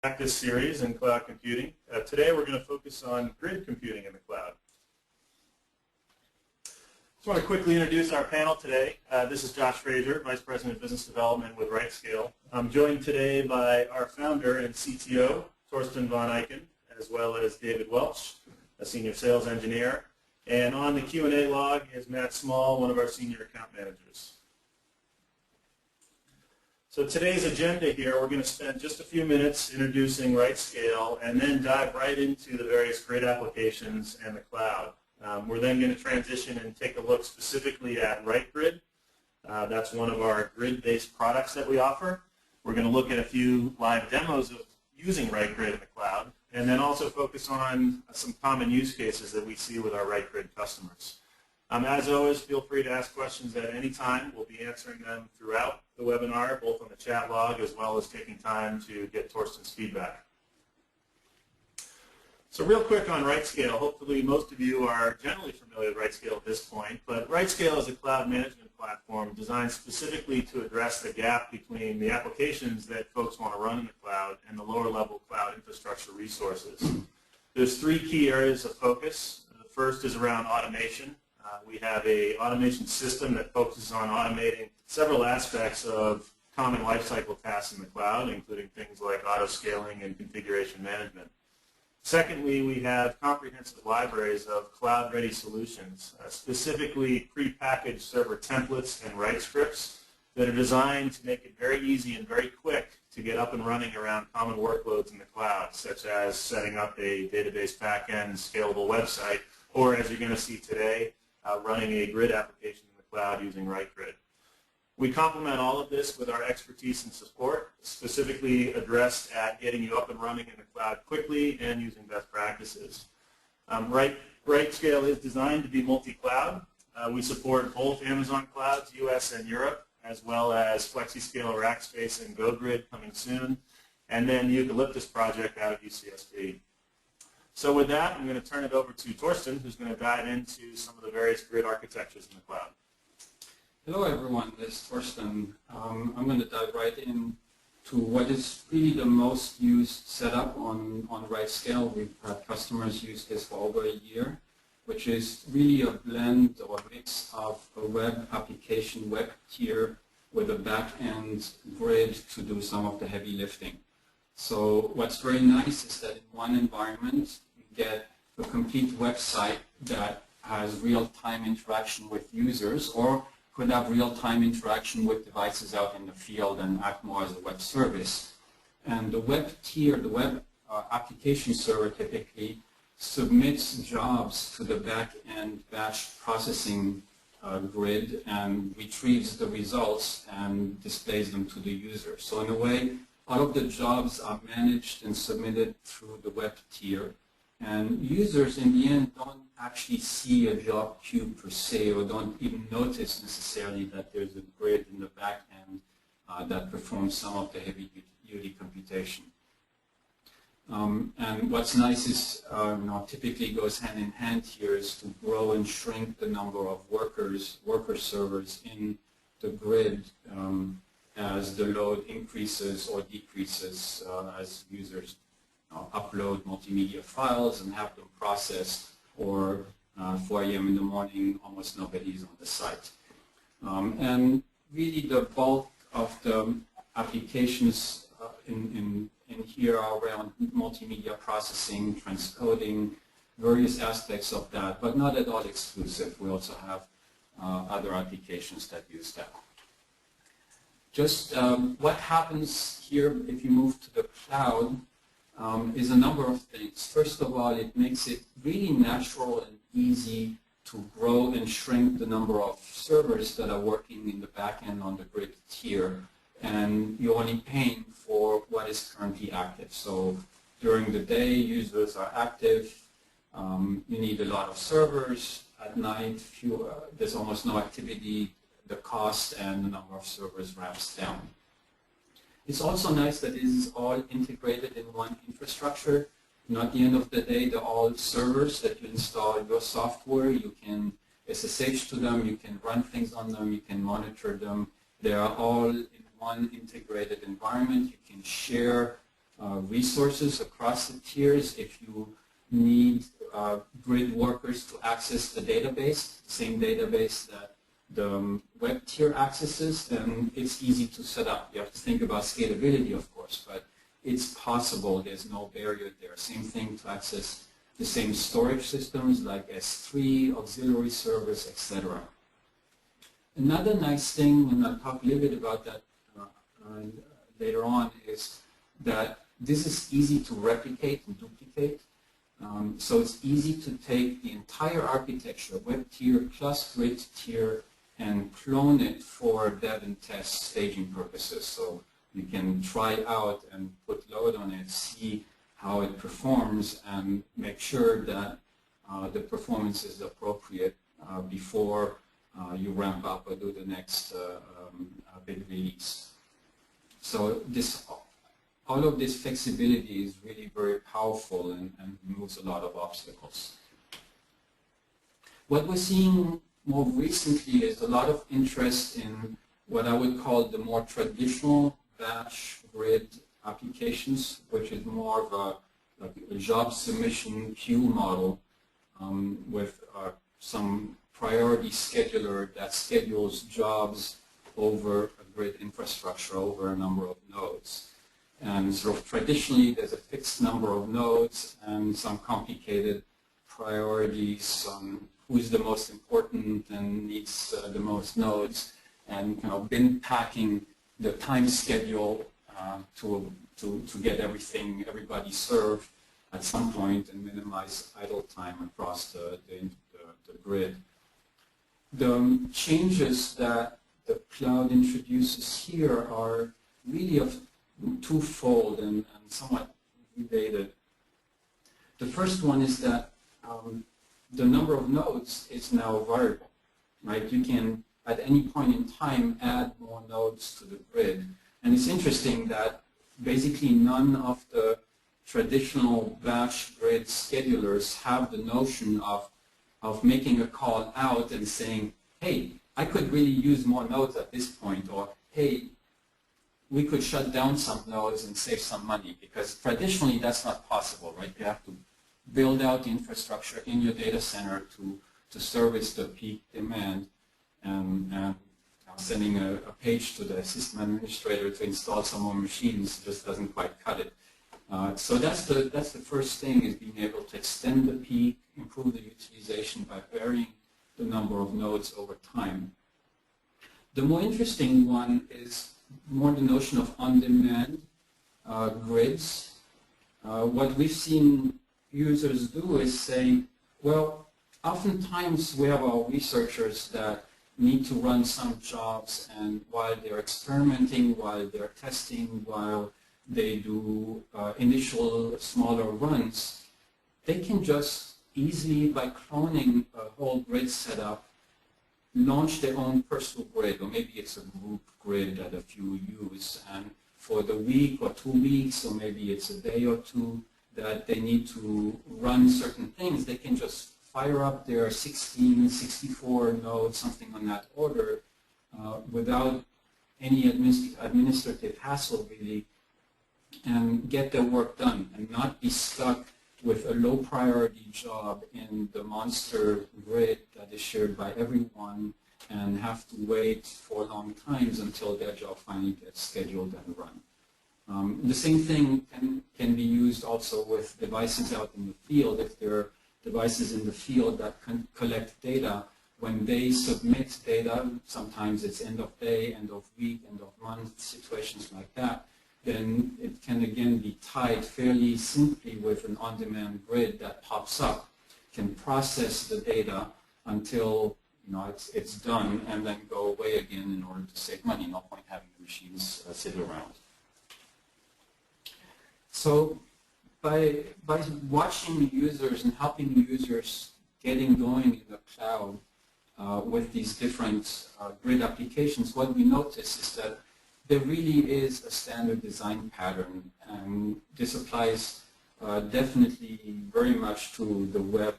Practice series in cloud computing. Today we're going to focus on grid computing in the cloud. Just want to quickly introduce our panel today. This is Josh Frazier, Vice President of Business Development with RightScale. I'm joined today by our founder and CTO, Torsten von Eichen, as well as David Welch, a Senior Sales Engineer. And on the Q&A log is Matt Small, one of our Senior Account Managers. So today's agenda here, we're going to spend just a few minutes introducing RightScale and then dive right into the various grid applications and the cloud. We're then going to transition and take a look specifically at RightGrid. That's one of our grid-based products that we offer. We're going to look at a few live demos of using RightGrid in the cloud, and then also focus on some common use cases that we see with our RightGrid customers. As always, feel free to ask questions at any time. We'll be answering them throughout the webinar, both on the chat log as well as taking time to get Torsten's feedback. So real quick on RightScale, hopefully most of you are generally familiar with RightScale at this point, but RightScale is a cloud management platform designed specifically to address the gap between the applications that folks want to run in the cloud and the lower level cloud infrastructure resources. There's three key areas of focus. The first is around automation. We have an automation system that focuses on automating several aspects of common lifecycle tasks in the cloud, including things like auto-scaling and configuration management. Secondly, we have comprehensive libraries of cloud-ready solutions, specifically prepackaged server templates and write scripts that are designed to make it very easy and very quick to get up and running around common workloads in the cloud, such as setting up a database backend, scalable website, or as you're going to see today, running a grid application in the cloud using RightGrid. We complement all of this with our expertise and support, specifically addressed at getting you up and running in the cloud quickly and using best practices. RightScale is designed to be multi-cloud. We support both Amazon clouds, US and Europe, as well as FlexiScale, Rackspace, and GoGrid coming soon, and then the Eucalyptus project out of UCSB. So with that, I'm going to turn it over to Torsten, who's going to dive into some of the various grid architectures in the cloud. Hello everyone, this is Torsten. I'm going to dive right into what is really the most used setup on RightScale. We've had customers use this for over a year, which is really a blend or a mix of a web application, web tier, with a back-end grid to do some of the heavy lifting. So what's very nice is that in one environment, you get a complete website that has real-time interaction with users, or could have real-time interaction with devices out in the field and act more as a web service. And the web tier, the web application server typically submits jobs to the back-end batch processing grid and retrieves the results and displays them to the user. So in a way, all of the jobs are managed and submitted through the web tier. And users in the end don't actually see a job queue per se, or don't even notice necessarily that there's a grid in the back end that performs some of the heavy duty computation. And what's nice is, typically goes hand in hand here, is to grow and shrink the number of worker servers in the grid as the load increases or decreases as users upload multimedia files and have them processed, or 4 a.m. in the morning, almost nobody is on the site. And really the bulk of the applications in here are around multimedia processing, transcoding, various aspects of that, but not at all exclusive. We also have other applications that use that. Just what happens here if you move to the cloud is a number of things. First of all, it makes it really natural and easy to grow and shrink the number of servers that are working in the back end on the grid tier. And you're only paying for what is currently active. So during the day, users are active. You need a lot of servers. At night, there's almost no activity. The cost and the number of servers ramps down. It's also nice that it is all integrated in one infrastructure. At the end of the day, they're all servers that you install your software. You can SSH to them, you can run things on them, you can monitor them. They are all in one integrated environment. You can share resources across the tiers. If you need grid workers to access the database, the same database that the web tier accesses, then it's easy to set up. You have to think about scalability, of course, but it's possible. There's no barrier there. Same thing to access the same storage systems like S3, auxiliary servers, etc. Another nice thing, and I'll talk a little bit about that later on, is that this is easy to replicate and duplicate. So it's easy to take the entire architecture, web tier plus grid tier, and clone it for dev and test staging purposes. So you can try out and put load on it, see how it performs, and make sure that the performance is appropriate before you ramp up or do the next big release. So all of this flexibility is really very powerful and removes a lot of obstacles. What we're seeing more recently is a lot of interest in what I would call the more traditional batch grid applications, which is more of a job submission queue model with some priority scheduler that schedules jobs over a grid infrastructure over a number of nodes. And sort of traditionally, there's a fixed number of nodes and some complicated priorities on who's the most important and needs the most nodes, and kind of bin packing the time schedule to get everybody served at some point and minimize idle time across the grid. The changes that the cloud introduces here are really of twofold and somewhat related. The first one is that the number of nodes is now variable, right? You can, at any point in time, add more nodes to the grid. And it's interesting that basically none of the traditional batch grid schedulers have the notion of making a call out and saying, hey, I could really use more nodes at this point, or hey, we could shut down some nodes and save some money, because traditionally that's not possible, right? You have to build out the infrastructure in your data center to service the peak demand, and sending a page to the system administrator to install some more machines just doesn't quite cut it. So that's the first thing, is being able to extend the peak, improve the utilization by varying the number of nodes over time. The more interesting one is more the notion of on-demand grids. What we've seen users do is say, well, oftentimes we have our researchers that need to run some jobs, and while they're experimenting, while they're testing, while they do initial smaller runs, they can just easily, by cloning a whole grid setup, launch their own personal grid, or maybe it's a group grid that a few use, and for the week or 2 weeks, or maybe it's a day or two that they need to run certain things, they can just fire up their 16, 64 nodes, something on that order, without any administrative hassle really, and get their work done and not be stuck with a low priority job in the monster grid that is shared by everyone and have to wait for long times until their job finally gets scheduled and run. The same thing can be used also with devices out in the field. If there are devices in the field that can collect data, when they submit data, sometimes it's end of day, end of week, end of month, situations like that, then it can again be tied fairly simply with an on-demand grid that pops up, can process the data until it's done, and then go away again in order to save money. No point having the machines sit around. So by watching users and helping users getting going in the cloud with these different grid applications, what we notice is that there really is a standard design pattern, and this applies definitely very much to the web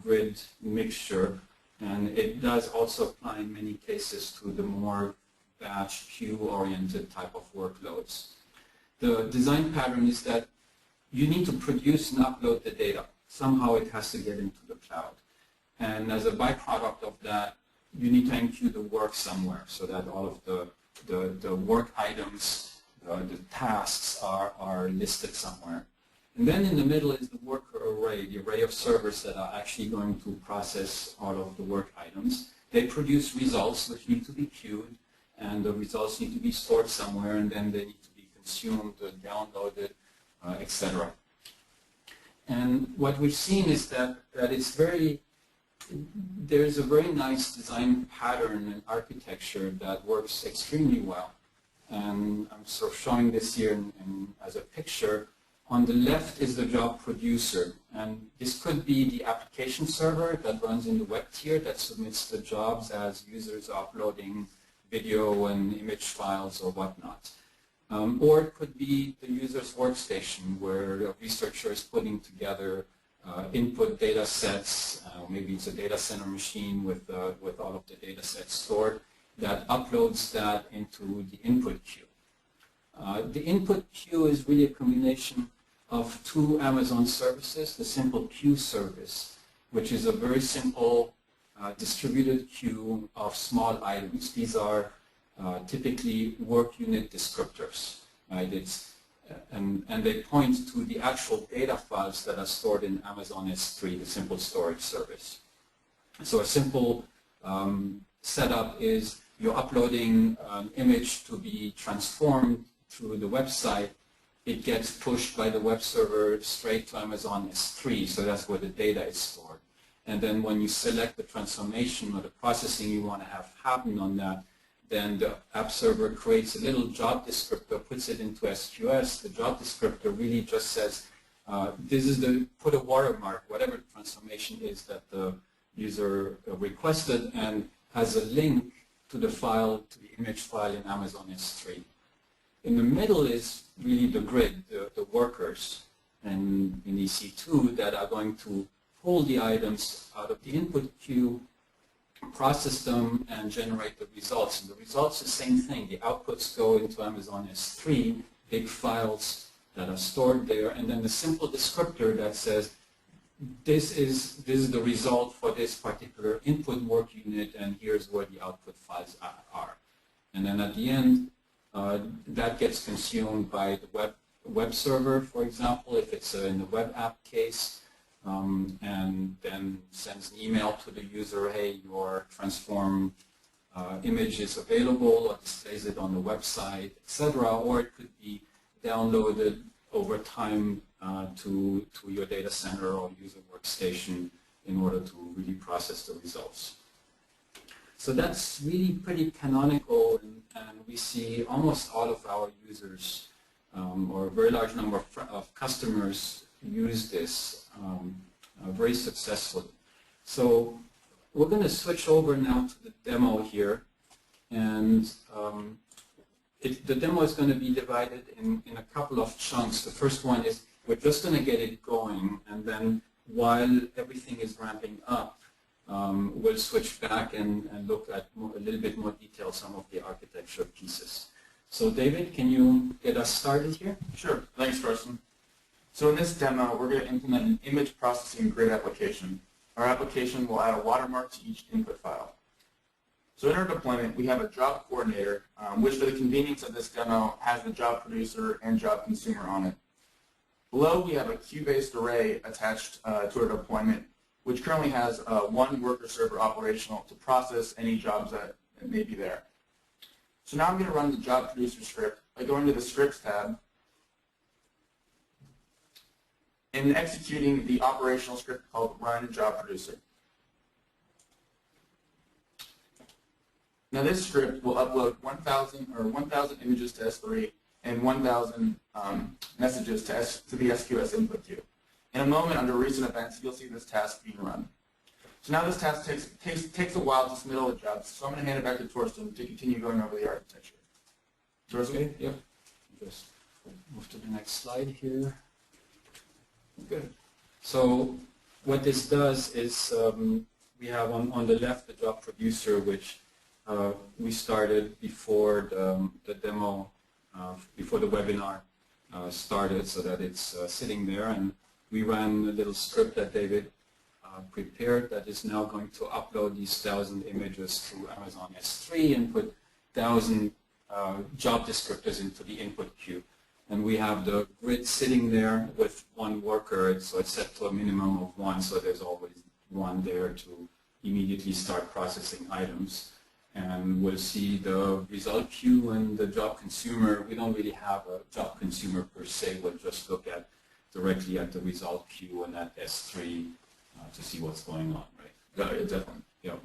grid mixture, and it does also apply in many cases to the more batch queue-oriented type of workloads. the design pattern is that you need to produce and upload the data. Somehow it has to get into the cloud. And as a byproduct of that, you need to enqueue the work somewhere so that all of the work items, the tasks are listed somewhere. And then in the middle is the worker array, the array of servers that are actually going to process all of the work items. They produce results which need to be queued, and the results need to be stored somewhere, and then they need to be consumed, downloaded, etc. And what we've seen is that there's a very nice design pattern and architecture that works extremely well. And I'm sort of showing this here as a picture. On the left is the job producer, and this could be the application server that runs in the web tier that submits the jobs as users are uploading video and image files or whatnot. Or it could be the user's workstation where a researcher is putting together input data sets. Maybe it's a data center machine with all of the data sets stored that uploads that into the input queue. The input queue is really a combination of two Amazon services, the simple queue service, which is a very simple distributed queue of small items. These are typically work unit descriptors, right? And they point to the actual data files that are stored in Amazon S3, the simple storage service. So a simple setup is you're uploading an image to be transformed through the website. It gets pushed by the web server straight to Amazon S3, so that's where the data is stored. And then when you select the transformation or the processing you want to have happen on that, then the app server creates a little job descriptor, puts it into SQS. The job descriptor really just says, this is put a watermark, whatever the transformation is that the user requested, and has a link to the file, to the image file in Amazon S3. In the middle is really the grid, the workers in EC2 that are going to pull the items out of the input queue, process them, and generate the results. And the results are the same thing. The outputs go into Amazon S3, big files that are stored there, and then the simple descriptor that says, this is the result for this particular input work unit, and here's where the output files are. And then at the end, that gets consumed by the web server, for example, if it's in the web app case, and then sends an email to the user, hey, your transformed image is available, or displays it on the website, etc. Or it could be downloaded over time to your data center or user workstation in order to really process the results. So that's really pretty canonical, and we see almost all of our users or a very large number of customers use this very successfully. So we're going to switch over now to the demo here, and the demo is going to be divided in a couple of chunks. The first one is we're just going to get it going, and then while everything is ramping up, we'll switch back and look at a little bit more detail some of the architecture pieces. So David, can you get us started here? Sure. Thanks, Carson. So in this demo, we're going to implement an image processing grid application. Our application will add a watermark to each input file. So in our deployment, we have a job coordinator, which for the convenience of this demo has the job producer and job consumer on it. Below, we have a queue-based array attached to our deployment, which currently has one worker server operational to process any jobs that may be there. So now I'm going to run the job producer script by going to the scripts tab and executing the operational script called run job producer. Now this script will upload 1,000 images to S3 and 1,000 messages to the SQS input queue. In a moment, under recent events, you'll see this task being run. So now this task takes a while to submit all the jobs, so I'm going to hand it back to Torsten to continue going over the architecture. Torsten? Okay, yep. Just move to the next slide here. Good. So what this does is we have on the left the job producer, which we started before the demo, before the webinar. started so that it's sitting there, and we ran a little script that David prepared that is now going to upload these 1,000 images to Amazon S3 and put 1,000 job descriptors into the input queue. And we have the grid sitting there with one worker, so it's set to a minimum of one, so there's always one there to immediately start processing items. And we'll see the result queue and the job consumer. We don't really have a job consumer per se. We'll just look at directly at the result queue and at S3 to see what's going on, right? Yeah, definitely. Yeah.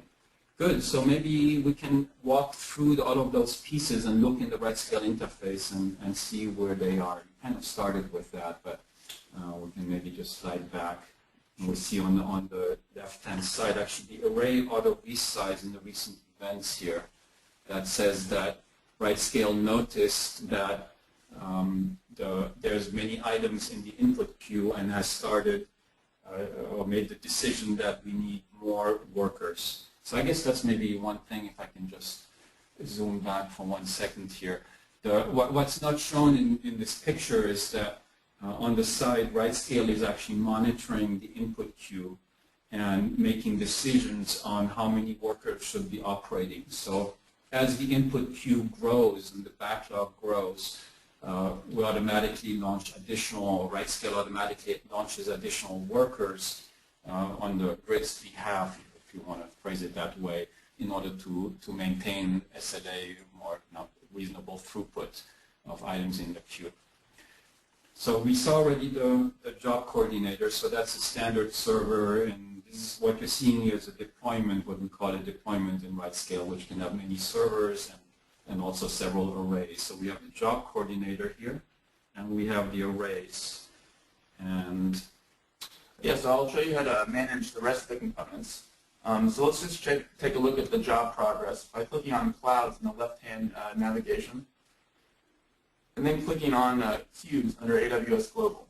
Good. So maybe we can walk through all of those pieces and look in the RightScale interface and see where they are. We kind of started with that, but we can maybe just slide back. And we see on the left-hand side actually the array auto resize in the recent events here that says that RightScale noticed that there's many items in the input queue and has started or made the decision that we need more workers. So I guess that's maybe one thing, if I can just zoom back for 1 second here. What's not shown in this picture is that on the side, RightScale is actually monitoring the input queue and making decisions on how many workers should be operating. So as the input queue grows and the backlog grows, we automatically launch additional, RightScale automatically launches additional workers on the grid's behalf, if you want to phrase it that way, in order to maintain SLA, more reasonable throughput of items in the queue. So we saw already the job coordinator, so that's a standard server, and this is what you're seeing here is a deployment, what we call a deployment in RightScale, which can have many servers and also several arrays. So we have the job coordinator here, and we have the arrays. And yeah, so I'll show you how to manage the rest of the components. So let's just take a look at the job progress by clicking on clouds in the left-hand navigation, and then clicking on queues under AWS Global.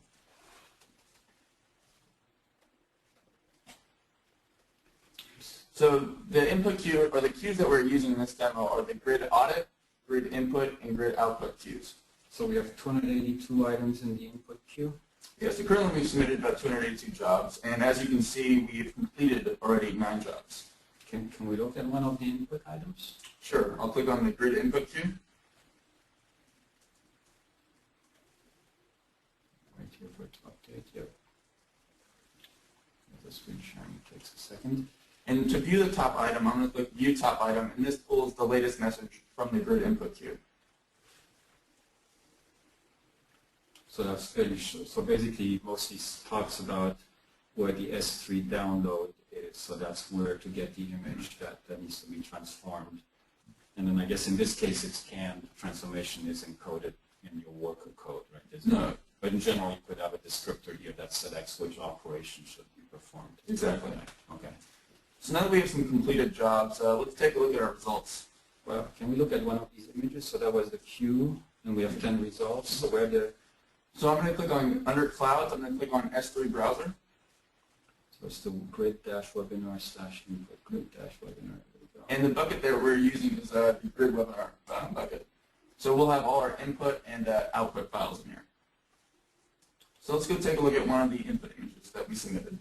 So the input queue, or the queues that we're using in this demo, are the grid audit, grid input, and grid output queues. So we have 282 items in the input queue. Yes, so currently we've submitted about 282 jobs, and as you can see, we've completed already 9 jobs. Can we look at one of the input items? Sure, I'll click on the grid input queue. Right here for it to update, yep. The screen sharing takes a second. And to view the top item, I'm going to click View Top Item, and this pulls the latest message from the grid input queue. So that's fairly short. So basically, it mostly talks about where the S3 download is. So that's where to get the image that needs to be transformed. And then I guess in this case, it's scanned. Transformation is encoded in your worker code, right? No. But in general, you could have a descriptor here that selects which operation should be performed. Exactly. Okay. So now that we have some completed jobs, let's take a look at our results. Well, can we look at one of these images? So that was the queue, and we have 10 results. So where So I'm going to click on, under clouds, I'm going to click on S3 browser. So it's the grid-webinar/input grid-webinar. And the bucket that we're using is the grid webinar bucket. So we'll have all our input and output files in here. So let's go take a look at one of the input images that we submitted.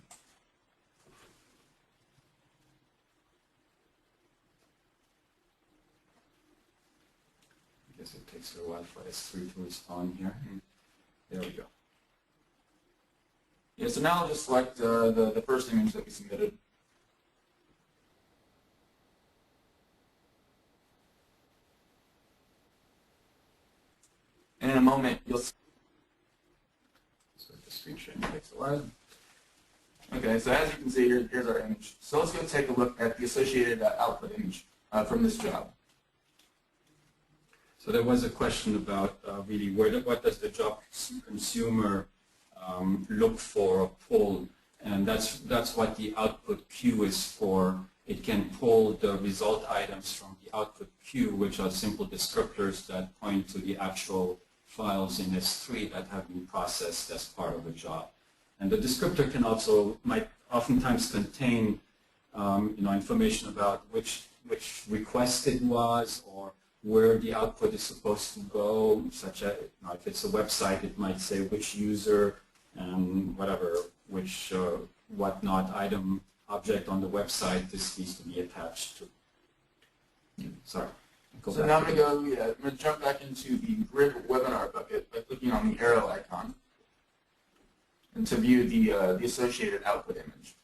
I guess it takes a while for S3 to respond here. There we go. Yeah, so now I'll just select the first image that we submitted. And in a moment, you'll see. So the screen sharing takes a while. Okay, so as you can see, here's our image. So let's go take a look at the associated output image from this job. So there was a question about really what does the job consumer look for or pull, and that's what the output queue is for. It can pull the result items from the output queue, which are simple descriptors that point to the actual files in S3 that have been processed as part of a job. And the descriptor might oftentimes contain information about which request it was, or where the output is supposed to go, such as if it's a website, it might say which user and whatever, which whatnot item object on the website this needs to be attached to. Sorry. So now I'm going to jump back into the grid webinar bucket by clicking on the arrow icon and to view the associated output image.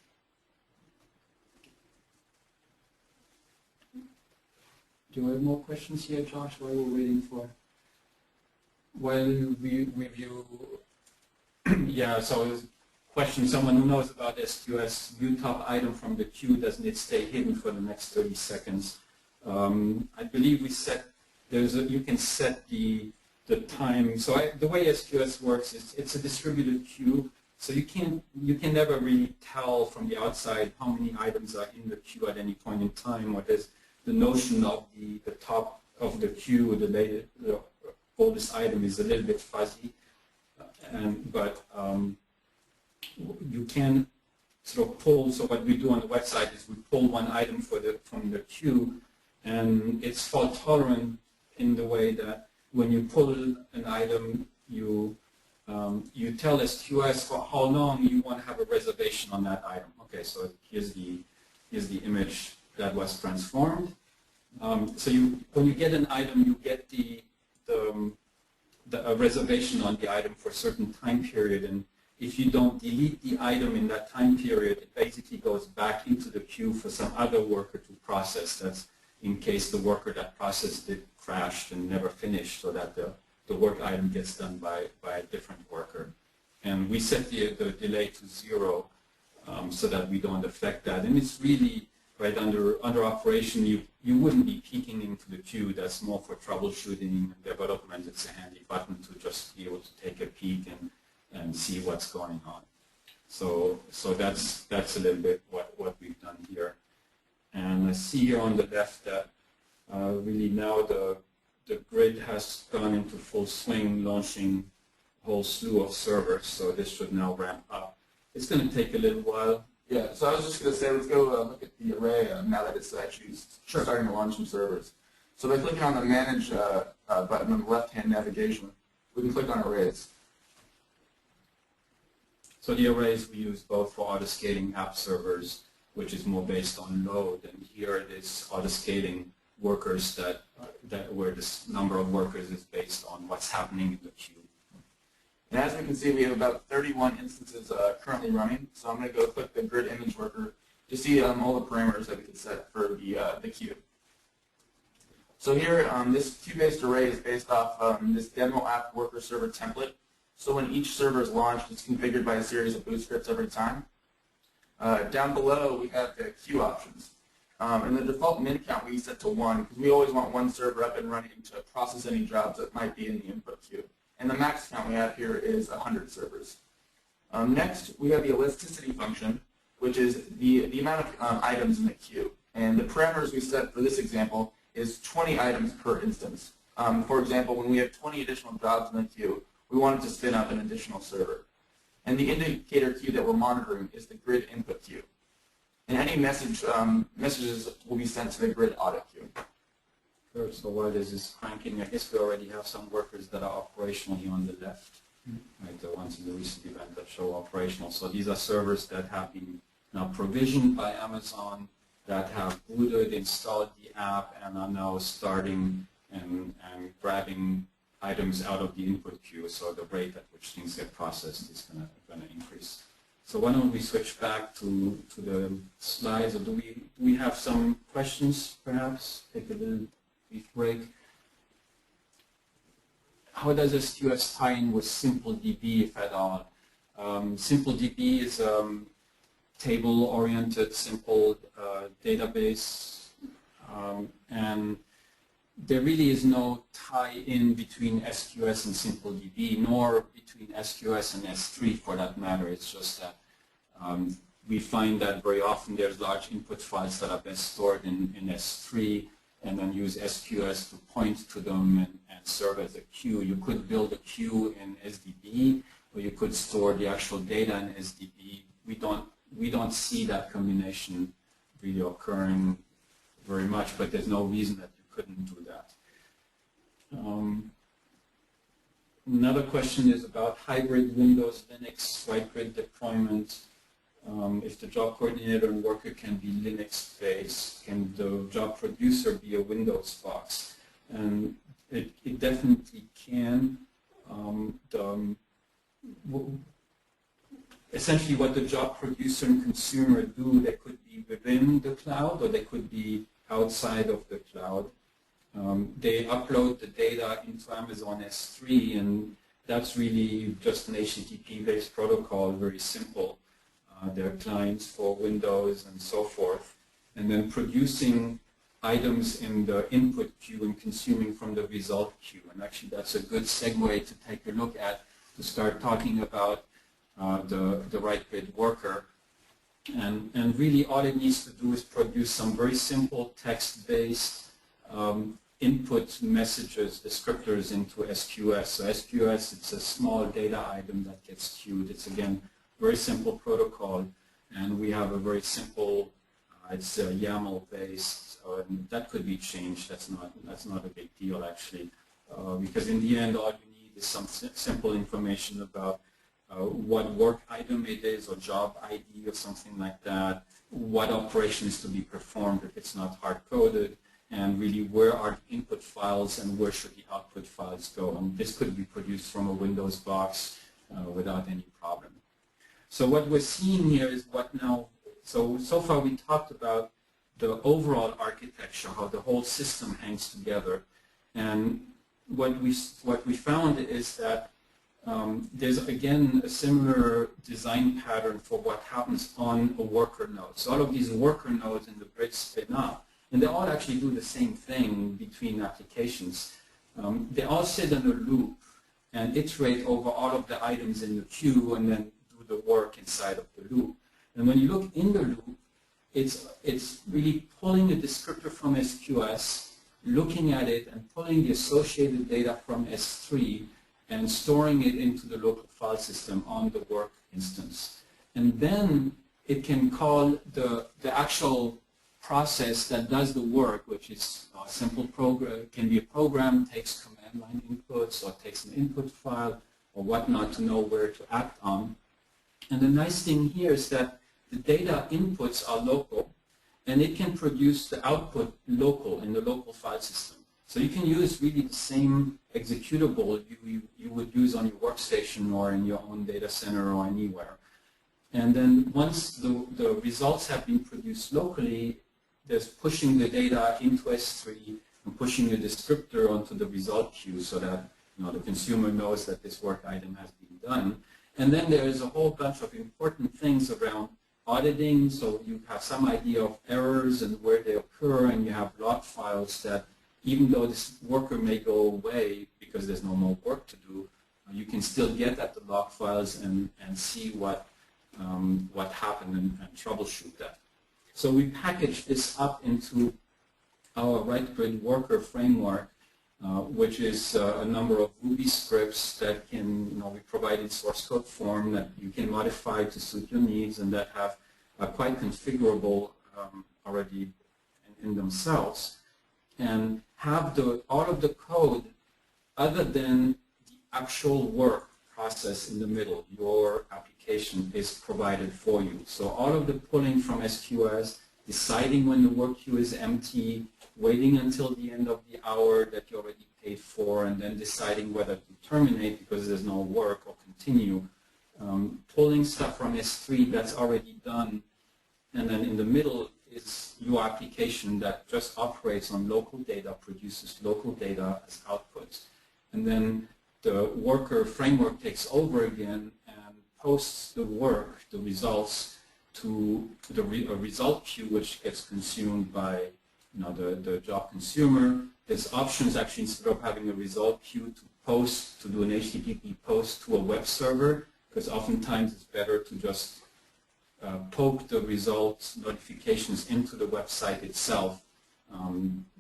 Do we have more questions here, Josh, while we're waiting for? While we review, yeah, so question, someone who knows about SQS, view top item from the queue, doesn't it stay hidden for the next 30 seconds? I believe we set, you can set the time. So the way SQS works is it's a distributed queue, so you can never really tell from the outside how many items are in the queue at any point in time, or there's the notion of the top of the queue, the oldest item is a little bit fuzzy, but you can sort of pull. So what we do on the website is we pull one item from the queue, and it's fault tolerant in the way that when you pull an item, you tell SQS for how long you want to have a reservation on that item. Okay, so here's the image that was transformed. So when you get an item, you get a reservation on the item for a certain time period, and if you don't delete the item in that time period, it basically goes back into the queue for some other worker to process. That's in case the worker that processed it crashed and never finished, so that the work item gets done by a different worker. And we set the delay to 0 so that we don't affect that. And it's really, right, under operation, you wouldn't be peeking into the queue. That's more for troubleshooting and development. It's a handy button to just be able to take a peek and see what's going on. So that's a little bit what we've done here. And I see here on the left that really now the grid has gone into full swing, launching a whole slew of servers. So this should now ramp up. It's going to take a little while. Yeah, so I was just going to say, let's go look at the array now that it's actually starting to launch some servers. So by clicking on the Manage button on the left-hand navigation, we can click on arrays. So the arrays we use both for autoscaling app servers, which is more based on load, and here it is autoscaling workers where this number of workers is based on what's happening in the queue. And as we can see, we have about 31 instances currently running. So I'm going to go click the grid image worker to see all the parameters that we can set for the queue. So here, this queue-based array is based off this demo app worker server template. So when each server is launched, it's configured by a series of boot scripts every time. Down below, we have the queue options. And the default min count we set to 1 because we always want one server up and running to process any jobs that might be in the input queue. And the max count we have here is 100 servers. Next, we have the elasticity function, which is the amount of items in the queue. And the parameters we set for this example is 20 items per instance. For example, when we have 20 additional jobs in the queue, we want it to spin up an additional server. And the indicator queue that we're monitoring is the grid input queue. And any messages will be sent to the grid audit queue. Sure, so while this is cranking, I guess we already have some workers that are operational here on the left, right, the ones in the recent event that show operational. So these are servers that have been now provisioned by Amazon, that have booted, installed the app, and are now starting and grabbing items out of the input queue, so the rate at which things get processed is going to increase. So why don't we switch back to the slides, or do we have some questions, perhaps? Take a little brief break. How does SQS tie in with SimpleDB, if at all? SimpleDB is a table-oriented, simple database, and there really is no tie-in between SQS and SimpleDB, nor between SQS and S3 for that matter. It's just that we find that very often there's large input files that are best stored in S3, and then use SQS to point to them and serve as a queue. You could build a queue in SDB, or you could store the actual data in SDB. We don't see that combination really occurring very much, but there's no reason that you couldn't do that. Another question is about hybrid Windows Linux white grid deployment. If the job coordinator and worker can be Linux-based, can the job producer be a Windows box? And it definitely can. Essentially what the job producer and consumer do, they could be within the cloud or they could be outside of the cloud. They upload the data into Amazon S3, and that's really just an HTTP-based protocol, very simple. There are clients for Windows and so forth. And then producing items in the input queue and consuming from the result queue. And actually that's a good segue to take a look at, to start talking about the right grid worker. And really all it needs to do is produce some very simple text-based input messages, descriptors into SQS. So SQS, it's a small data item that gets queued. It's again, very simple protocol. And we have a very simple, it's YAML based, and that could be changed. That's not a big deal actually. Because in the end, all you need is some simple information about what work item it is, or job ID or something like that, what operation is to be performed if it's not hard-coded, and really where are the input files and where should the output files go. And this could be produced from a Windows box without any problem. So what we're seeing here is what now, so far we talked about the overall architecture, how the whole system hangs together. And what we found is that there's again a similar design pattern for what happens on a worker node. So all of these worker nodes in the grid spin up, and they all actually do the same thing between applications. They all sit in a loop and iterate over all of the items in the queue and then do the work inside of the loop. And when you look in the loop, it's really pulling a descriptor from SQS, looking at it and pulling the associated data from S3 and storing it into the local file system on the work instance. And then it can call the actual process that does the work, which is a simple program, can be a program, takes command line inputs or takes an input file or whatnot to know where to act on. And the nice thing here is that the data inputs are local, and it can produce the output local in the local file system. So you can use really the same executable you would use on your workstation or in your own data center or anywhere. And then once the results have been produced locally, there's pushing the data into S3 and pushing the descriptor onto the result queue so that the consumer knows that this work item has been done. And then there is a whole bunch of important things around auditing, so you have some idea of errors and where they occur, and you have log files that even though this worker may go away because there's no more work to do, you can still get at the log files and see what happened and troubleshoot that. So we package this up into our right grid worker framework, which is a number of Ruby scripts that can, we provide in source code form that you can modify to suit your needs and that have quite configurable already in themselves, and have all of the code other than the actual work process in the middle. Your application is provided for you. So all of the pulling from SQS, deciding when the work queue is empty, waiting until the end of the hour that you already paid for, and then deciding whether to terminate because there's no work or continue. Pulling stuff from S3 that's already done, and then in the middle is your application that just operates on local data, produces local data as output. And then the worker framework takes over again and posts the work, the results, to a result queue which gets consumed by the job consumer. There's options actually, instead of having a result queue, to do an HTTP post to a web server, because oftentimes it's better to just poke the results notifications into the website itself,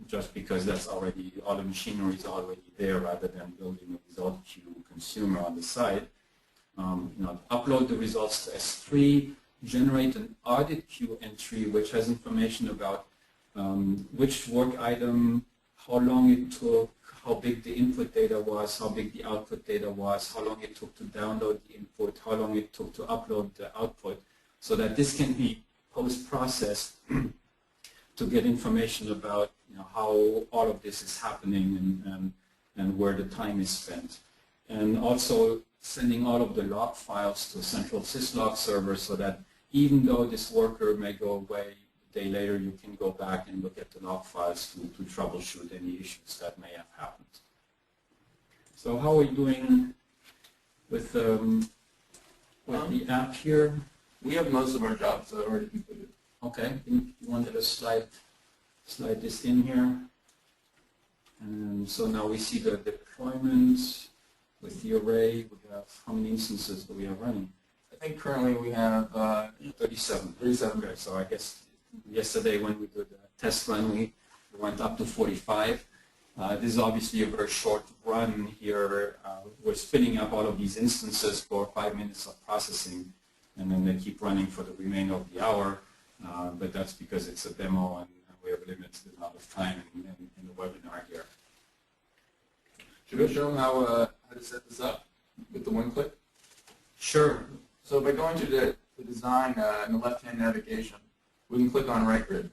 just because that's already, all the machinery is already there, rather than building a result queue consumer on the side. Upload the results to S3, generate an audit queue entry which has information about which work item, how long it took, how big the input data was, how big the output data was, how long it took to download the input, how long it took to upload the output, so that this can be post-processed to get information about how all of this is happening and where the time is spent. And also sending all of the log files to a central syslog server so that even though this worker may go away a day later, you can go back and look at the log files to troubleshoot any issues that may have happened. So how are we doing with the app here? We have most of our jobs already completed. Okay, you wanted to slide this in here. And so now we see the deployments with the array. We have, how many instances do we have running? I think currently we have 37. 37. Okay, so I guess yesterday when we did the test run, we went up to 45. This is obviously a very short run here. We're spinning up all of these instances for 5 minutes of processing, and then they keep running for the remainder of the hour. But that's because it's a demo and we have a limited amount of time in the webinar here. Should we show them how to set this up with the one click? Sure. So by going to the design in the left-hand navigation, we can click on Right Grid.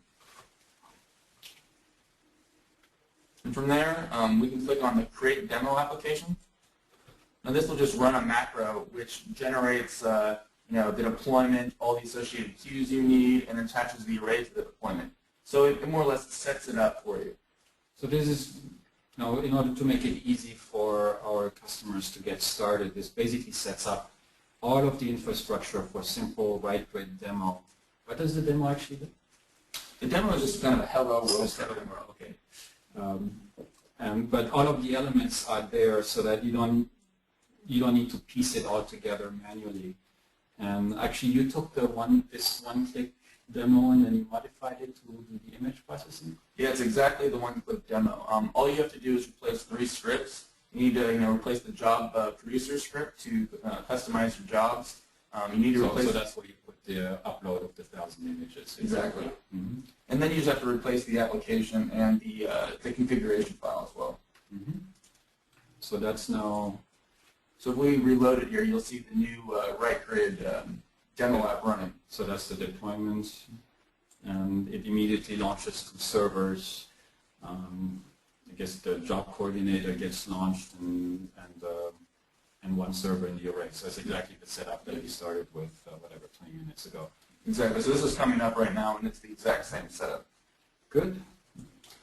And from there, we can click on the Create Demo application. Now this will just run a macro which generates the deployment, all the associated queues you need, and attaches the array to the deployment. So it more or less sets it up for you. So this is, in order to make it easy for our customers to get started, this basically sets up all of the infrastructure for simple right grid demo. What does the demo actually do? The demo is just kind of a hello world. Okay. But all of the elements are there so that you don't need to piece it all together manually. And actually, you took this one-click demo and then you modified it to do the image processing? Yeah, it's exactly the one-click demo. All you have to do is replace 3 scripts. You need to replace the job producer script to customize your jobs. You need to replace. So that's where you put the upload of the 1,000 images. Exactly. Mm-hmm. And then you just have to replace the application and the configuration file as well. Mm-hmm. So that's now. So if we reload it here, you'll see the new Right Grid demo app running. So that's the deployment, and it immediately launches 2 servers. I guess the job coordinator gets launched and 1 server in the array. So that's exactly the setup that we started with, 20 minutes ago. Exactly. So this is coming up right now, and it's the exact same setup. Good.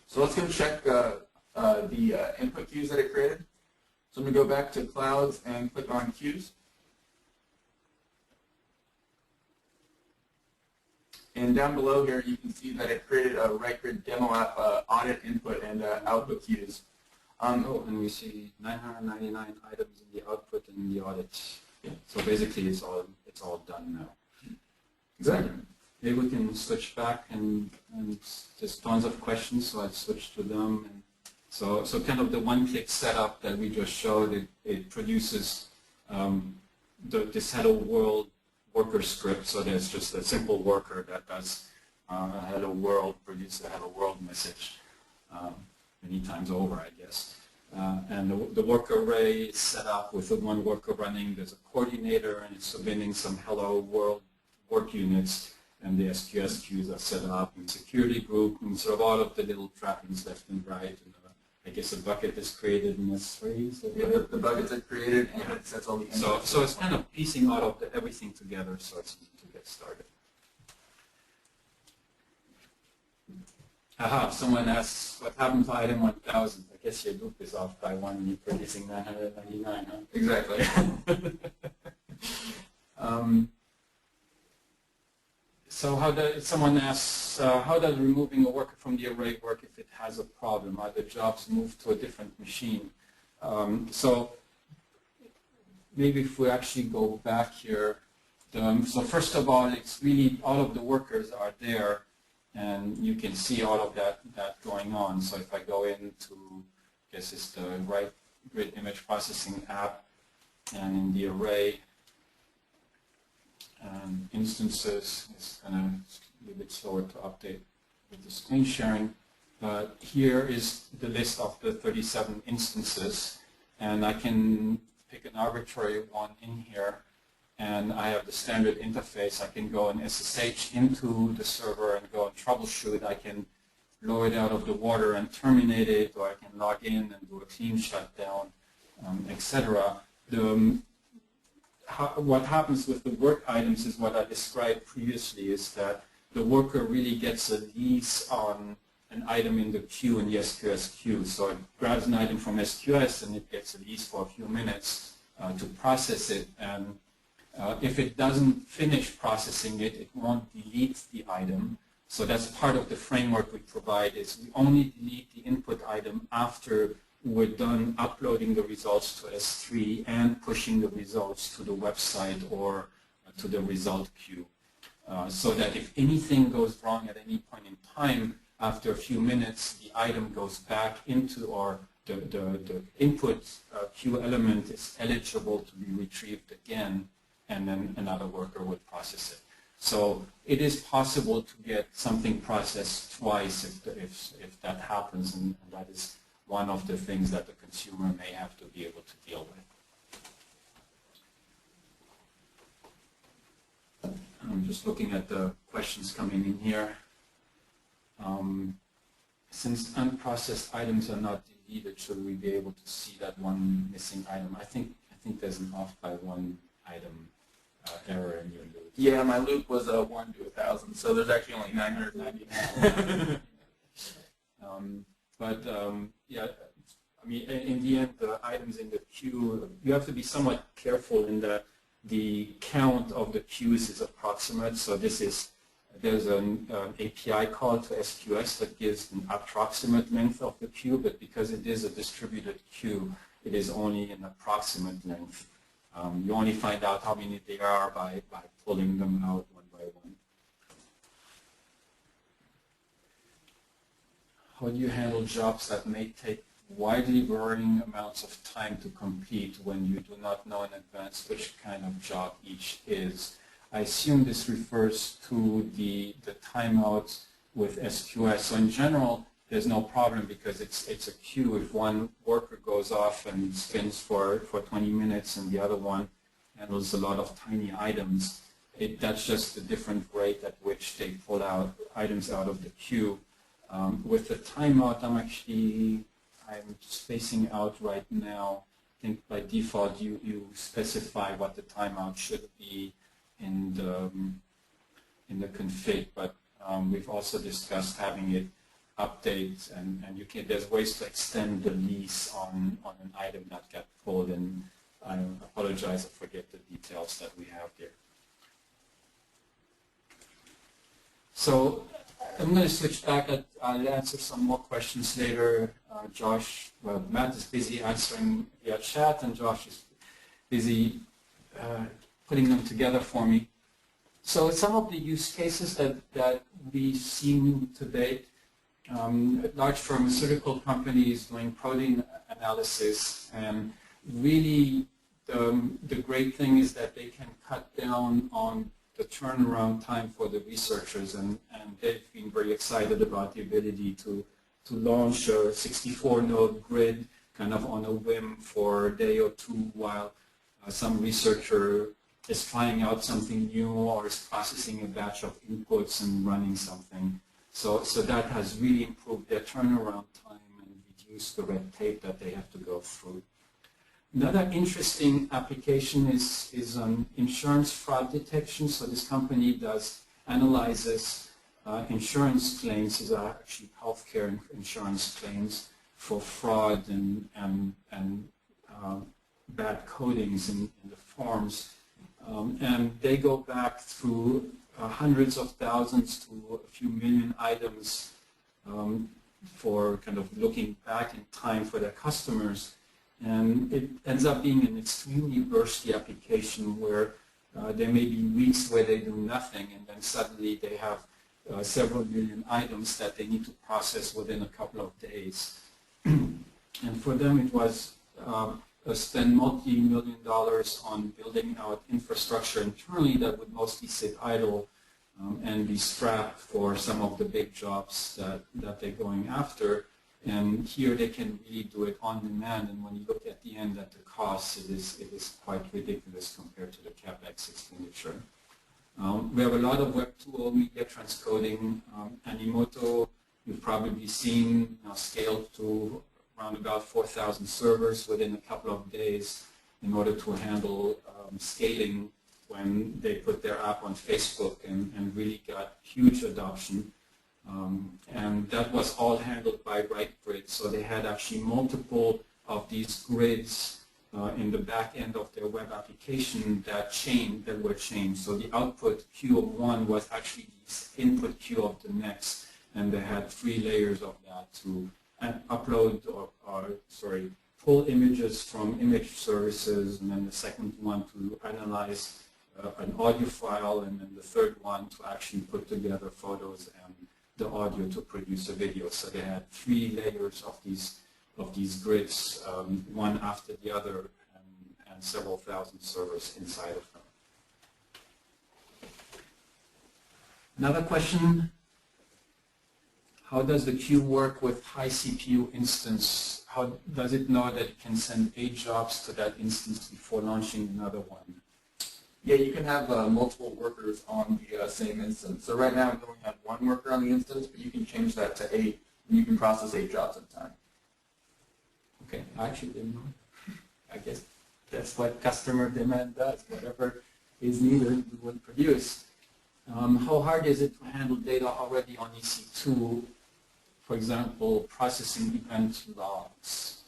So let's go check the input queues that it created. So I'm going to go back to Clouds and click on Queues. And down below here, you can see that it created a Right Grid demo app audit input and output queues. And we see 999 items in the output and the audit. Yeah. So basically, it's all done now. Exactly. Maybe we can switch back and there's tons of questions, so I'd switch to them. And so kind of the one-click setup that we just showed, it produces this hello world worker script. So there's just a simple worker that does hello world, produce a hello world message many times over, I guess. And the worker array is set up with the 1 worker running. There's a coordinator, and it's submitting some hello world work units, and the SQS queues are set up in security group, and sort of all of the little trappings left and right. And I guess a bucket is created in S3. So yeah, the buckets are created, and it sets all the inputs. So it's kind of piecing all of everything together, so it's easy to get started. Aha, someone asks, what happened to item 1000? I guess your loop is off by 1 and you're producing 999, huh? Exactly. So someone asks, how does removing a worker from the array work if it has a problem? Are the jobs moved to a different machine? So maybe if we actually go back here, so first of all, it's really all of the workers are there, and you can see all of that going on. So if I go into, I guess it's the Right Grid image processing app, and in the array, instances, it's going to be a bit slower to update with the screen sharing. Here is the list of the 37 instances, and I can pick an arbitrary one in here, and I have the standard interface. I can go and SSH into the server and go and troubleshoot. I can blow it out of the water and terminate it, or I can log in and do a clean shutdown, etc. What happens with the work items is what I described previously, is that the worker really gets a lease on an item in the queue, in the SQS queue. So it grabs an item from SQS and it gets a lease for a few minutes to process it. And if it doesn't finish processing it, it won't delete the item. So that's part of the framework we provide, is we only delete the input item after we're done uploading the results to S3 and pushing the results to the website or to the result queue. So that if anything goes wrong at any point in time, after a few minutes, the item goes back into, or the input queue element is eligible to be retrieved again, and then another worker would process it. So it is possible to get something processed twice if that happens, and that is one of the things that the consumer may have to be able to deal with. I'm just looking at the questions coming in here. Since unprocessed items are not deleted, should we be able to see that one missing item? I think there's an off by one item error in your loop. Yeah, my loop was 1 to 1,000, so there's actually only 999. Yeah, I mean, in the end, the items in the queue, you have to be somewhat careful in that the count of the queues is approximate. So there's an API call to SQS that gives an approximate length of the queue, but because it is a distributed queue, it is only an approximate length. You only find out how many there are by pulling them out one by one. How do you handle jobs that may take widely varying amounts of time to complete when you do not know in advance which kind of job each is? I assume this refers to the timeouts with SQS. So in general, there's no problem because it's a queue. If one worker goes off and spins for 20 minutes and the other one handles a lot of tiny items, that's just a different rate at which they pull out items out of the queue. With the timeout, I'm spacing out right now. I think by default you specify what the timeout should be in the config, but we've also discussed having it update, and there's ways to extend the lease on an item that got pulled, and I apologize, I forget the details that we have there. So I'm going to switch back. I'll answer some more questions later. Matt is busy answering via chat, and Josh is busy putting them together for me. So some of the use cases that we've seen to date, large pharmaceutical companies doing protein analysis, and really the great thing is that they can cut down on the turnaround time for the researchers, and they've been very excited about the ability to launch a 64-node grid kind of on a whim for a day or two while some researcher is trying out something new or is processing a batch of inputs and running something. So that has really improved their turnaround time and reduced the red tape that they have to go through. Another interesting application is on insurance fraud detection. So this company analyzes insurance claims, these are actually healthcare insurance claims for fraud and bad codings in the forms. And they go back through hundreds of thousands to a few million items for kind of looking back in time for their customers. And it ends up being an extremely bursty application where there may be weeks where they do nothing, and then suddenly they have several million items that they need to process within a couple of days. And for them it was spend multi-million dollars on building out infrastructure internally that would mostly sit idle and be strapped for some of the big jobs that they're going after. And here they can really do it on demand, and when you look at the end at the cost, it is quite ridiculous compared to the CapEx expenditure. We have a lot of web tool media transcoding. Animoto, you've probably seen, scaled to around about 4,000 servers within a couple of days in order to handle scaling when they put their app on Facebook and really got huge adoption. And that was all handled by RightGrid, so they had actually multiple of these grids in the back end of their web application that were chained. So the output queue of one was actually the input queue of the next, and they had 3 layers of that to upload pull images from image services, and then the second one to analyze an audio file, and then the third one to actually put together photos and the audio to produce a video. So they had 3 layers of these grids, one after the other, and several thousand servers inside of them. Another question: how does the queue work with high CPU instance? How does it know that it can send 8 jobs to that instance before launching another one? Yeah, you can have multiple workers on the same instance. So right now we only have 1 worker on the instance, but you can change that to 8, and you can process 8 jobs at a time. Okay, I actually didn't know. I guess that's what customer demand does. Whatever is needed, we will produce. How hard is it to handle data already on EC2? For example, processing event logs.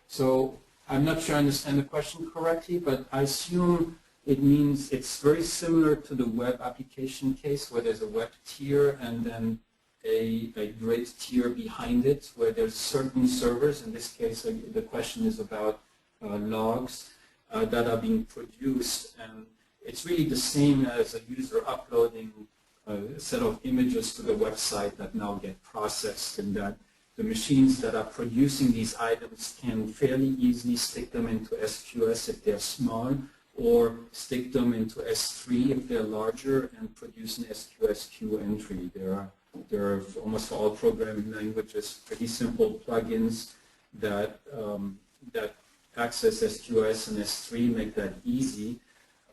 So I'm not sure I understand the question correctly, but I assume it means it's very similar to the web application case where there's a web tier and then a grid tier behind it where there's certain servers. In this case, the question is about logs that are being produced, and it's really the same as a user uploading a set of images to the website that now get processed, and that the machines that are producing these items can fairly easily stick them into SQS if they're small, or stick them into S3 if they're larger, and produce an SQS queue entry. There are almost for all programming languages pretty simple plugins that access SQS and S3, make that easy.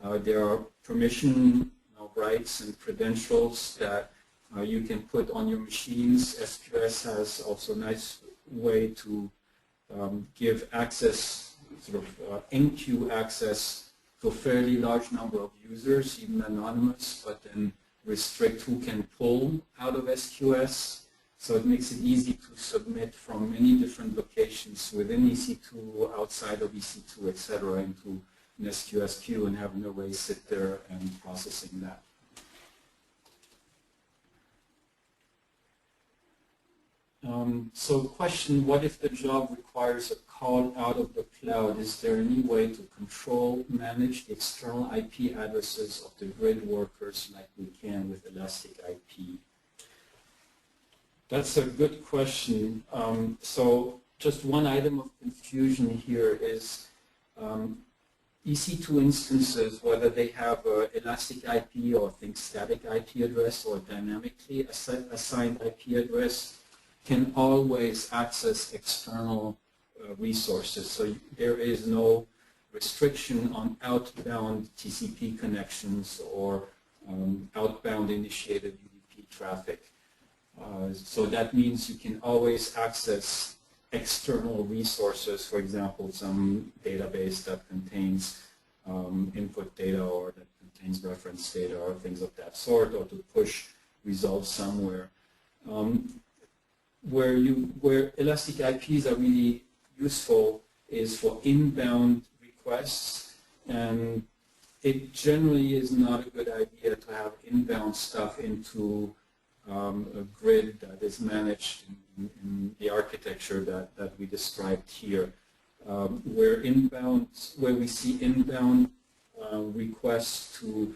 There are permission rights and credentials that you can put on your machines. SQS has also a nice way to give access, in-queue access to a fairly large number of users, even anonymous, but then restrict who can pull out of SQS. So it makes it easy to submit from many different locations within EC2, outside of EC2, etc., into an SQS queue and have no way sit there and processing that. So question, what if the job requires a call out of the cloud? Is there any way to control, manage the external IP addresses of the grid workers like we can with Elastic IP? That's a good question. So just one item of confusion here is EC2 instances, whether they have an Elastic IP or think static IP address or dynamically assigned IP address, can always access external resources. So there is no restriction on outbound TCP connections or outbound initiated UDP traffic. So that means you can always access external resources, for example, some database that contains input data or that contains reference data or things of that sort, or to push results somewhere. Where Elastic IPs are really useful is for inbound requests, and it generally is not a good idea to have inbound stuff into a grid that is managed in the architecture that we described here. Where we see inbound requests to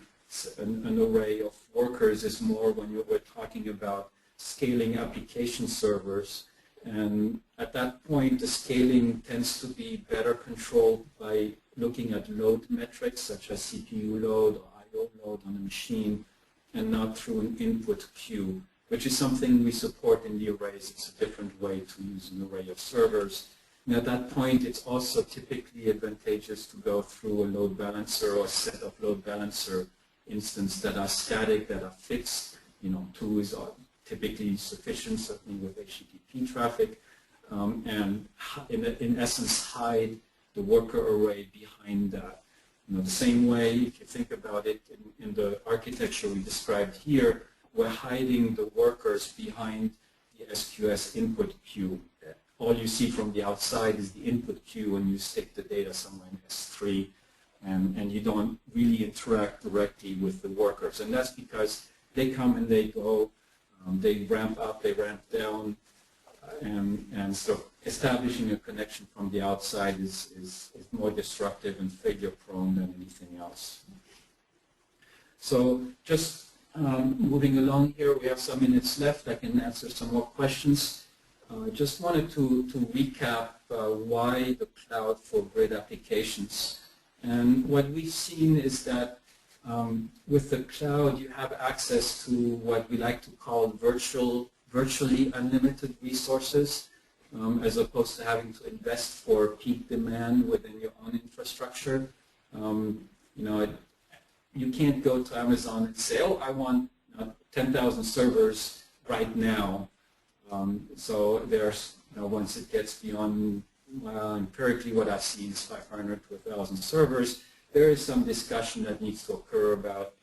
an array of workers is more when we're talking about scaling application servers, and at that point the scaling tends to be better controlled by looking at load metrics such as CPU load or I/O node on a machine and not through an input queue, which is something we support in the arrays. It's a different way to use an array of servers. And at that point, it's also typically advantageous to go through a load balancer or a set of load balancer instances that are static, that are fixed. 2 is typically sufficient, certainly with HTTP traffic, and in essence hide the worker array behind that. The same way, if you think about it, in the architecture we described here, we're hiding the workers behind the SQS input queue. All you see from the outside is the input queue, and you stick the data somewhere in S3, and you don't really interact directly with the workers. And that's because they come and they go, they ramp up, they ramp down, and so establishing a connection from the outside is more destructive and failure prone than anything else. So just moving along here, we have some minutes left. I can answer some more questions. Just wanted to recap why the cloud for grid applications. And what we've seen is that with the cloud, you have access to what we like to call virtually unlimited resources, as opposed to having to invest for peak demand within your own infrastructure. You can't go to Amazon and say, oh, I want 10,000 servers right now. So there's, once it gets beyond, empirically what I've seen is 500 to 1,000 servers, there is some discussion that needs to occur about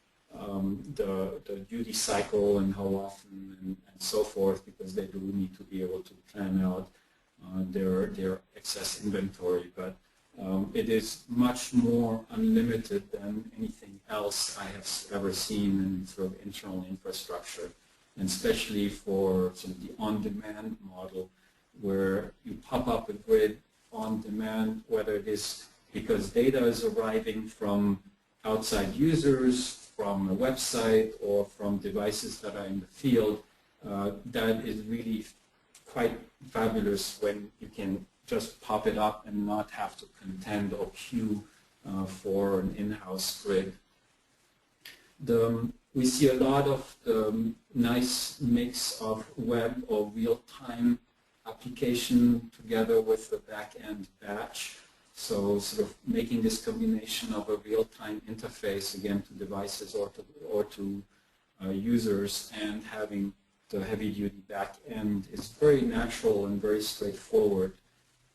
the duty cycle and how often and so forth, because they do need to be able to plan out their excess inventory. But it is much more unlimited than anything else I have ever seen in sort of internal infrastructure, and especially for sort of the on-demand model, where you pop up a grid on demand, whether it is because data is arriving from outside users, from a website, or from devices that are in the field. That is really quite fabulous when you can just pop it up and not have to contend or queue for an in-house grid. We see a lot of the nice mix of web or real-time application together with the back-end batch. So sort of making this combination of a real-time interface, again, to devices or to users, and having the heavy-duty back-end is very natural and very straightforward.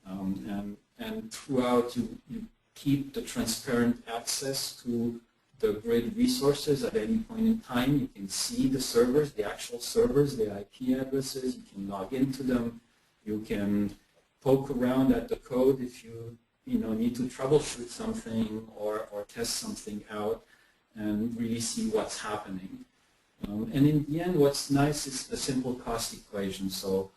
And throughout, you keep the transparent access to the grid resources at any point in time. You can see the servers, the actual servers, the IP addresses. You can log into them. You can poke around at the code if you need to troubleshoot something or test something out and really see what's happening. And in the end, what's nice is the simple cost equation. So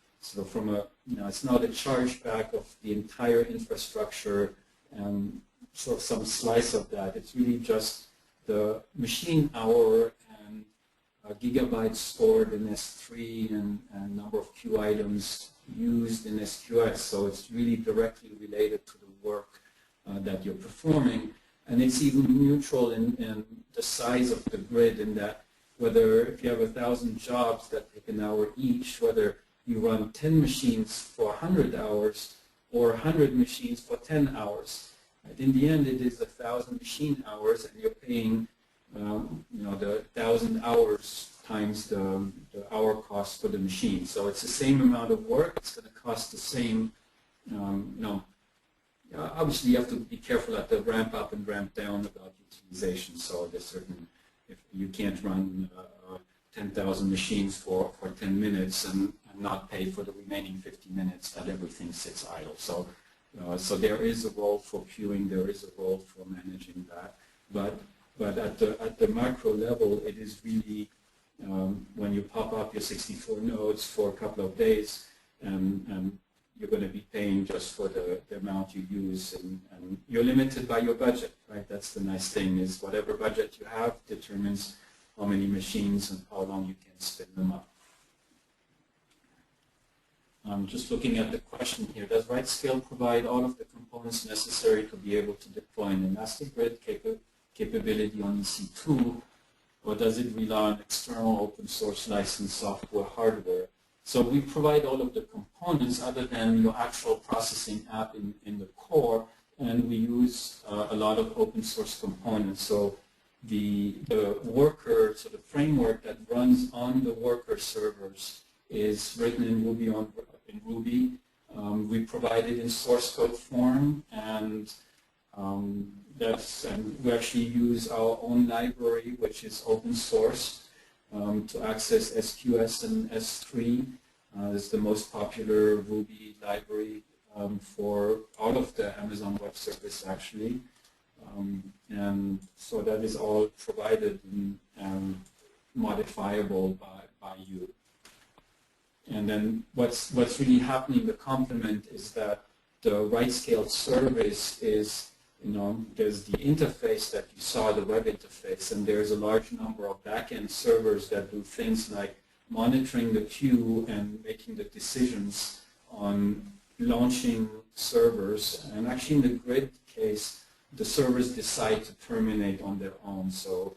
from a, it's not a chargeback of the entire infrastructure and sort of some slice of that. It's really just the machine hour and gigabytes stored in S3 and number of queue items used in SQS. So it's really directly related to the work that you're performing. And it's even neutral in the size of the grid, in that whether if you have 1,000 jobs that take an hour each, whether you run 10 machines for 100 hours or 100 machines for 10 hours. Right? In the end, it is 1,000 machine hours, and you're paying the 1,000 hours times the hour cost for the machine. So it's the same amount of work. It's going to cost the same. Obviously, you have to be careful at the ramp up and ramp down about utilization. So there's certain, if you can't run 10,000 machines for 10 minutes and not pay for the remaining 50 minutes that everything sits idle. So there is a role for queuing. There is a role for managing that. But at the macro level, it is really when you pop up your 64 nodes for a couple of days, and you're going to be paying just for the amount you use, and you're limited by your budget, right? That's the nice thing, is whatever budget you have determines how many machines and how long you can spin them up. Just looking at the question here, does RightScale provide all of the components necessary to be able to deploy an elastic grid capability on EC2? or does it rely on external open source licensed software hardware? So we provide all of the components other than your actual processing app in the core, and we use a lot of open source components. So the worker, so the framework that runs on the worker servers is written in Ruby. We provide it in source code form, and we actually use our own library, which is open source, to access SQS and S3. It's the most popular Ruby library for all of the Amazon Web Service, actually. And so that is all provided and modifiable by you. And then what's really happening in the complement is that the RightScale service is, there's the interface that you saw, the web interface, and there's a large number of back-end servers that do things like monitoring the queue and making the decisions on launching servers. And actually in the grid case, the servers decide to terminate on their own. So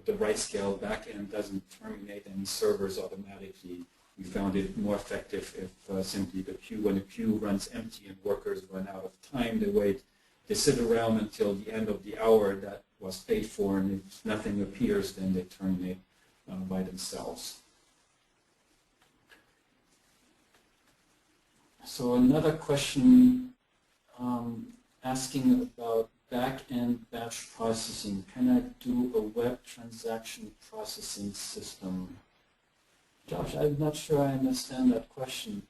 the RightScale backend doesn't terminate any servers automatically. We found it more effective if simply when the queue runs empty and workers run out of time, they sit around until the end of the hour that was paid for, and if nothing appears, then they terminate by themselves. So another question asking about back-end batch processing. Can I do a web transaction processing system? Josh, I'm not sure I understand that question.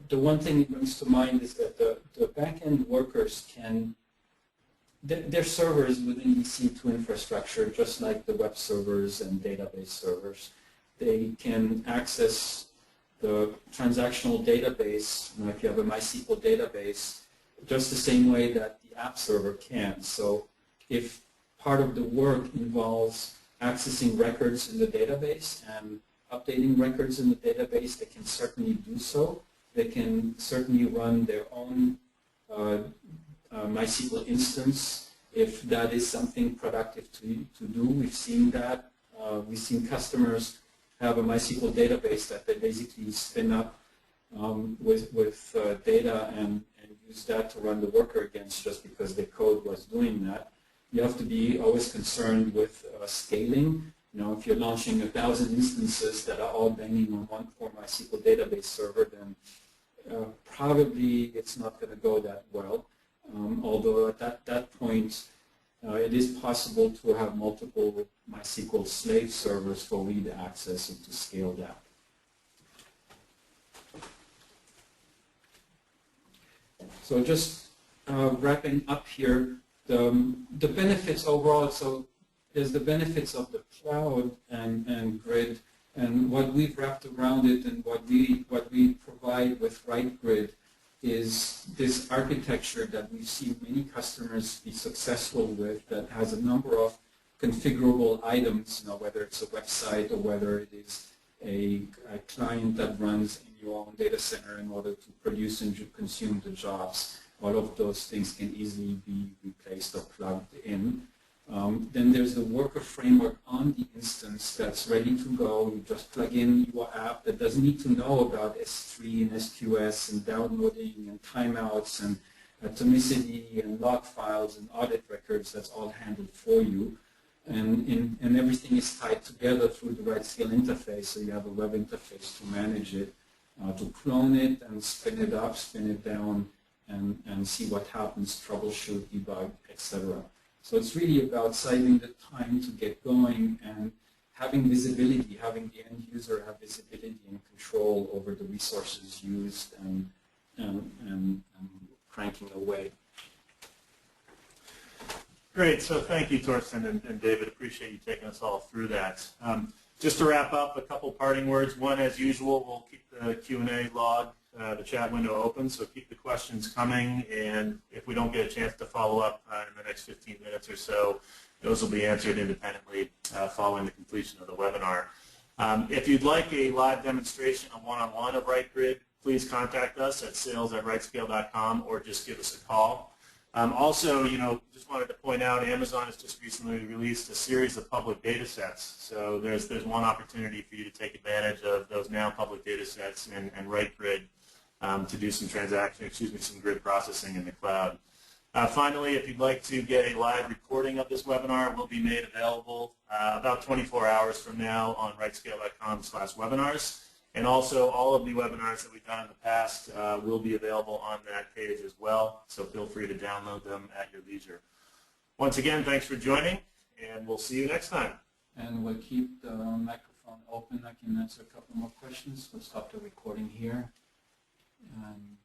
The one thing that brings to mind is that the back-end workers can, they're servers within EC2 infrastructure, just like the web servers and database servers. They can access the transactional database, if you have a MySQL database, just the same way that the app server can. So if part of the work involves accessing records in the database and updating records in the database, they can certainly do so. They can certainly run their own MySQL instance if that is something productive to do. We've seen that. We've seen customers have a MySQL database that they basically spin up with data and use that to run the worker against just because the code was doing that. You have to be always concerned with scaling. If you're launching 1,000 instances that are all banging on one core MySQL database server, then probably it's not going to go that well. Although at that point, it is possible to have multiple MySQL slave servers for read access and to scale that. So just wrapping up here, the benefits overall, so there's the benefits of the cloud and grid, and what we've wrapped around it and what we provide with RightGrid is this architecture that we've seen many customers be successful with that has a number of configurable items, whether it's a website or whether it is a client that runs in your own data center in order to produce and consume the jobs. All of those things can easily be replaced or plugged in. Then there's the worker framework on the instance that's ready to go. You just plug in your app that doesn't need to know about S3 and SQS and downloading and timeouts and atomicity and log files and audit records. That's all handled for you. And everything is tied together through the RightScale interface, so you have a web interface to manage it, to clone it and spin it up, spin it down, and see what happens, troubleshoot, debug, etc. So it's really about saving the time to get going and having visibility, having the end user have visibility and control over the resources used and cranking away. Great. So thank you, Torsten and David. Appreciate you taking us all through that. Just to wrap up, a couple parting words. One, as usual, we'll keep the Q&A log, the chat window open, so keep the questions coming. And if we don't get a chance to follow up in the next 15 minutes or so, those will be answered independently following the completion of the webinar. If you'd like a live demonstration, a one-on-one of RightGrid, please contact us at sales@rightscale.com or just give us a call. Also, just wanted to point out, Amazon has just recently released a series of public data sets. So there's one opportunity for you to take advantage of those now public data sets and RightGrid to do some some grid processing in the cloud. Finally, if you'd like to get a live recording of this webinar, it will be made available about 24 hours from now on rightscale.com/webinars. And also, all of the webinars that we've done in the past will be available on that page as well, so feel free to download them at your leisure. Once again, thanks for joining, and we'll see you next time. And we'll keep the microphone open. I can answer a couple more questions. We'll stop the recording here. And